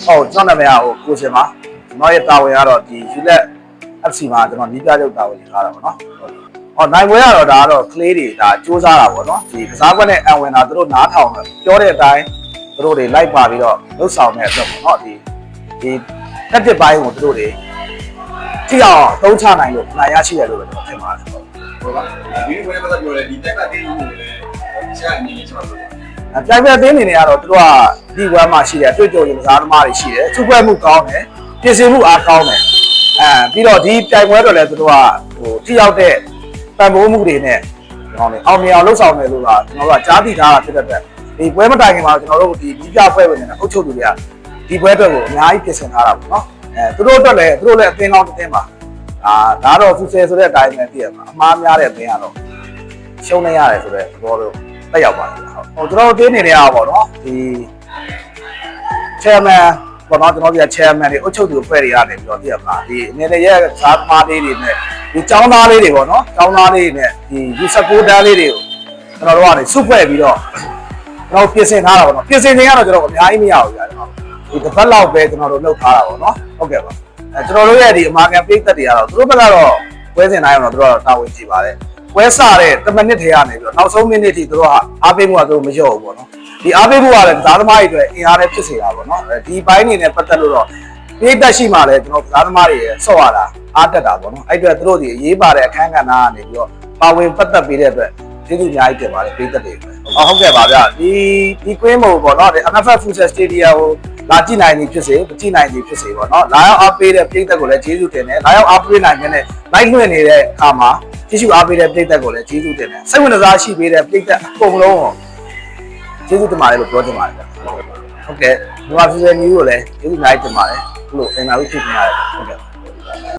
ဟုတ်ကျွန်တော်နာမည်ကကိုရှင်ပါကျွန်တော်ရဲ့တာဝန်ကတော့ဒီ ULET FC မှာကျွန်တော်နီးပြချုပ်တာဝန်ယူထားတာပေါ့နော်ဟောနိုင်ပွဲရတော့ဒါကတော့ကလေးတွေဒါစူးစမ်းတာပေါ့နော်ဒီကစားကွက်နဲ့အံဝင်တာသူတို့နားထောင်တယ်ပြောတဲ့အတိုင်းသူတို့တွေလိုက်ပါပြီးတော့လှုပ်ဆောင်တဲ့အတွက်ပေါ့နော်ဒီတက်တစ်ပိုင်းကိုသူတို့တွေကြည့်အောင်သုံးချနိုင်လို့နိုင်ရရှိတယ်လို့ပဲကျွန်တော်ထင်ပါတယ်ဟုတ်ပါဒီဝယ်ပတ်သက်ပြောတယ်ဒီတက်ကတင်းမှုတွေလည်းရှာအနေနဲ့ကျွန်တော်ပြောပြိုင်ပွဲအသင်းနေနေကတော့သူတို့ကဒီဝမ်းမှာရှိတယ်အတွေ့အကြုံရကစားသမားတွေရှိတယ်စုပွဲမှုကောင်းတယ်ပြင်ဆင်မှုအားကောင်းတယ်ပြီးတော့ဒီပြိုင်ပွဲတော့လည်းသူတို့ကထိရောက်တဲ့ပံ့ပိုးမှုတွေနဲ့ကျွန်တော်လည်းအောင်မြင်အောင်လှုပ်ဆောင်မယ်လို့ကကျွန်တော်တို့ကကြားသိထားတာဖြစ်တဲ့အတွက်ဒီပွဲမတိုင်ခင်မှာကျွန်တော်တို့ဒီပြပွဲဝင်နေတဲ့အုပ်ချုပ်သူတွေကဒီပွဲအတွက်ကိုအများကြီးပြင်ဆင်ထားတာပေါ့နော်သူတို့အတွက်လည်းသူတို့လည်းအသင်းကောင်းတစ်သင်းပါဒါတော့သူဆယ်ဆိုတဲ့အတိုင်းပဲပြည့်ရမှာအမှားများတဲ့အသင်းကတော့ရှုံးနေရတယ်ဆိုတော့ဘောလို့တက်ရောက်ပါတယ်ဟုတ်ကျွန်တော်တို့တင်းနေနေရပါတော့ဒီ chairman ပေါ့နော်ကျွန်တော်တို့က chairman တွေအုပ်ချုပ်သူအဖွဲ့တွေကနေပြီးတော့ပြရမှာဒီအနေနဲ့ရဲ့စားသမားလေးတွေနဲ့ဒီចောင်းသားလေးတွေပေါ့နော်ចောင်းသားလေးတွေနဲ့ဒီ user တန်းလေးတွေကိုကျွန်တော်တို့ကနေစုဖွဲ့ပြီးတော့ကျွန်တော်ပြင်ဆင်ထားတာပေါ့နော်ပြင်ဆင်နေရတော့ကျွန်တော်အများကြီးမရဘူးကြာကျွန်တော်ဒီတစ်ပတ်လောက်ပဲကျွန်တော်တို့လုပ်ထားတာပေါ့နော်ဟုတ်ကဲ့ပါကျွန်တော်တို့ရဲ့ဒီအမာခံပိတ်သက်တွေကတော့သူတို့ဘက်ကတော့ပွဲစဉ်တိုင်းတော့သူတို့ကတော့တာဝန်ကြည့်ပါတယ်ပွဲစတဲ့10မိနစ်ထဲကနေပြီးတော့နောက်ဆုံးမိနစ်ထိသူတို့ကအားပေးမှုကသူတို့မလျော့ဘူးပေါ့နော်ဒီအားပေးမှုကလည်းကစားသမားတွေအတွက်အင်အားနဲ့ဖြစ်စေတာပေါ့နော်ဒီဘိုင်းနေနဲ့ပတ်သက်လို့တော့ပိတ်သက်ရှိမှလည်းကျွန်တော်ကစားသမားတွေဆော့ရတာအားတက်တာပေါ့နော်အဲ့အတွက်သူတို့ဒီအရေးပါတဲ့အခန်းကဏ္ဍကနေပြီးတော့ပါဝင်ပတ်သက်ပေးတဲ့အတွက်ကျေးဇူးအများကြီးတင်ပါတယ်ပိတ်သက်တွေဟုတ်ကဲ့ပါဗျဒီကွင်းမို့ပေါ့နော်ဒီ NFL Future Stadium ကိုလာကြည့်နိုင်ပြီဖြစ်စေမကြည့်နိုင်ပြီဖြစ်စေပေါ့နော်လာရောက်အားပေးတဲ့ပိတ်သက်ကိုလည်းကျေးဇူးတင်တယ်လာရောက်အားပေးနိုင်တဲ့လိုက်လွှင့်နေတဲ့အခါမှာကျေးဇူးအားပေးတဲ့ပိတ်သက်ကိုလည်းကျေးဇူးတင်တယ်စိတ်ဝင်စားရှိပေးတဲ့ပိတ်သက်အကုန်လုံးကိုကျေးဇူးတင်ပါတယ်လို့ပြောချင်ပါတယ်ဟုတ်ကဲ့ဒီမှာ Future News ကိုလည်းကျေးဇူးအများကြီးတင်ပါတယ်အခုလိုအင်တာဗျူးဖြည့်နေရတယ်ဟုတ်ကဲ့